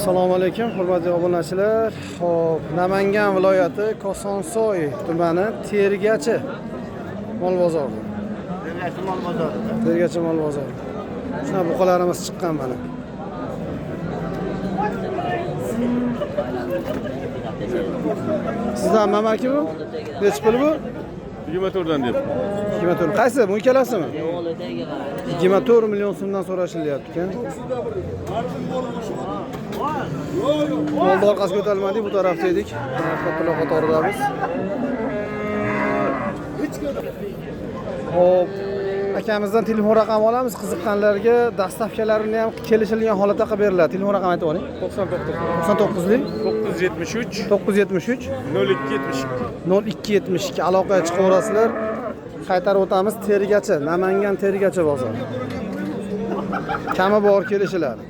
Assalomu alaykum, hurmatli obunachilar. Xo'p, Namangan viloyati Kosonsoy tumani Tergachi mol bozori. Tergachi mol bozori. Shuna buqalarimiz chiqqan mana. Sizdan mamaki bu? Nech pul bu? 24 dan deb. 24. Qaysi? Bu ikkalasimi? 24 million so'mdan so'rashilyapti ekan. Molni orqasiga o'tolmadik, bu tarafda edik. Kattalar qatoridamiz. Hop, akamizdan telefon raqami olamiz. Qiziqqanlarga dastavkalarini ham kelishilgan holatda qilib beriladi. Telefon raqami aytib oling. 99lik 973 973 0272. 0272 aloqaga chiqaverasizlar. Qaytarib o'tamiz. Tergachi, Namangan Tergachi bozor. Kami bor kelishiladi.